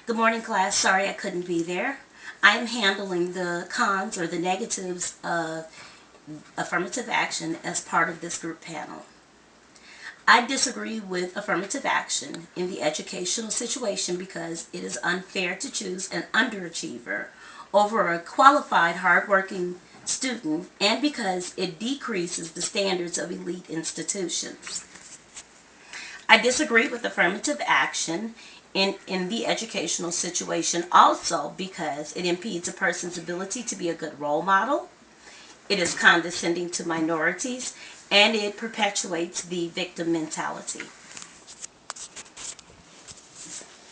Good morning, class. Sorry I couldn't be there. I am handling the cons or the negatives of affirmative action as part of this group panel. I disagree with affirmative action in the educational situation because it is unfair to choose an underachiever over a qualified, hardworking student and because it decreases the standards of elite institutions. I disagree with affirmative action in the educational situation also because it impedes a person's ability to be a good role model, it is condescending to minorities, and it perpetuates the victim mentality.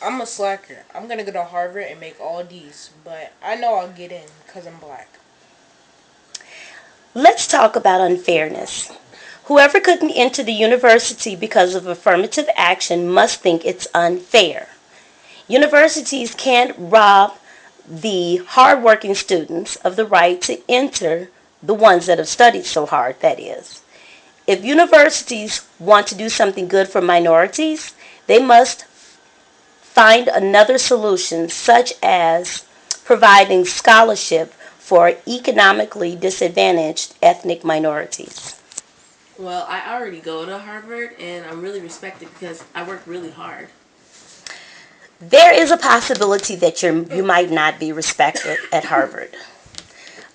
I'm a slacker. I'm gonna go to Harvard and make all D's, but I know I'll get in because I'm black. Let's talk about unfairness. Whoever couldn't enter the university because of affirmative action must think it's unfair. Universities can't rob the hardworking students of the right to enter, the ones that have studied so hard, that is. If universities want to do something good for minorities, they must find another solution, such as providing scholarship for economically disadvantaged ethnic minorities. Well, I already go to Harvard and I'm really respected because I work really hard. There is a possibility that you might not be respected at Harvard.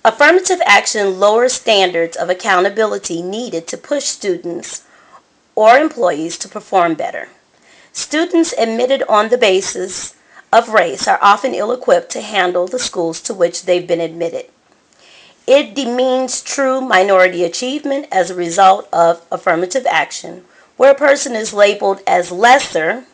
Affirmative action lowers standards of accountability needed to push students or employees to perform better. Students admitted on the basis of race are often ill-equipped to handle the schools to which they've been admitted. It demeans true minority achievement as a result of affirmative action, where a person is labeled as lesser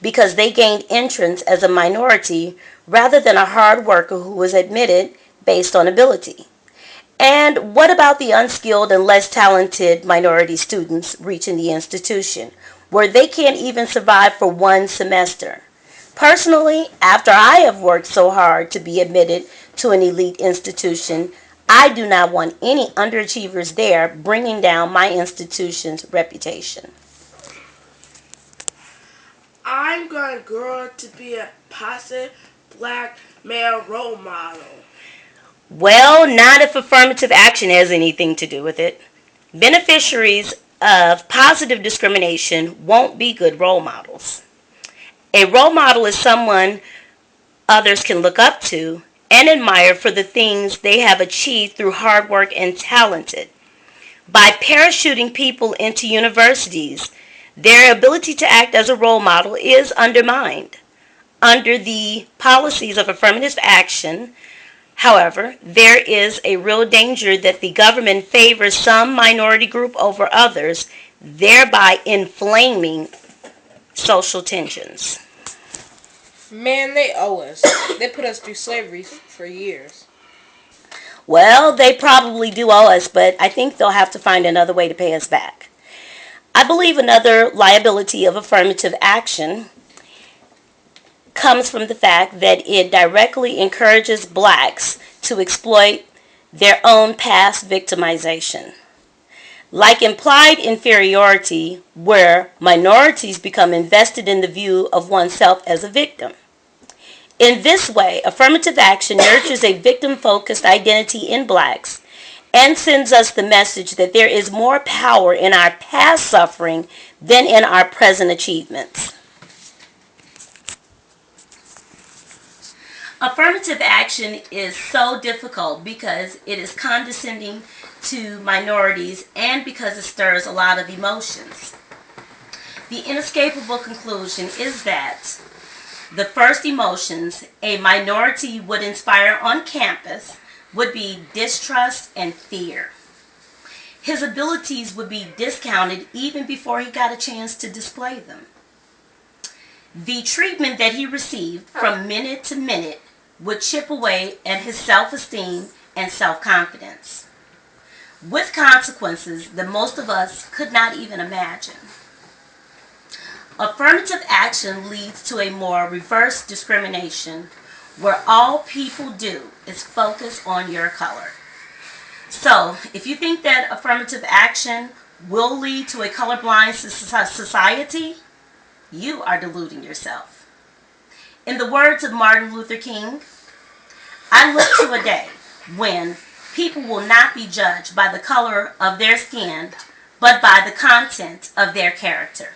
because they gained entrance as a minority rather than a hard worker who was admitted based on ability. And what about the unskilled and less talented minority students reaching the institution, where they can't even survive for one semester? Personally, after I have worked so hard to be admitted to an elite institution, I do not want any underachievers there bringing down my institution's reputation. I'm going to grow up to be a positive black male role model. Well, not if affirmative action has anything to do with it. Beneficiaries of positive discrimination won't be good role models. A role model is someone others can look up to and admire for the things they have achieved through hard work and talented. By parachuting people into universities, their ability to act as a role model is undermined. Under the policies of affirmative action, however, there is a real danger that the government favors some minority group over others, thereby inflaming social tensions. Man, they owe us. They put us through slavery for years. Well, they probably do owe us, but I think they'll have to find another way to pay us back. I believe another liability of affirmative action comes from the fact that it directly encourages blacks to exploit their own past victimization. Like implied inferiority, where minorities become invested in the view of oneself as a victim. In this way, affirmative action nurtures a victim-focused identity in blacks and sends us the message that there is more power in our past suffering than in our present achievements. Affirmative action is so difficult because it is condescending to minorities and because it stirs a lot of emotions. The inescapable conclusion is that the first emotions a minority would inspire on campus would be distrust and fear. His abilities would be discounted even before he got a chance to display them. The treatment that he received from minute to minute would chip away at his self-esteem and self-confidence, with consequences that most of us could not even imagine. Affirmative action leads to a more reverse discrimination where all people do is focus on your color. So, if you think that affirmative action will lead to a colorblind society, you are deluding yourself. In the words of Martin Luther King, I look to a day when people will not be judged by the color of their skin, but by the content of their character.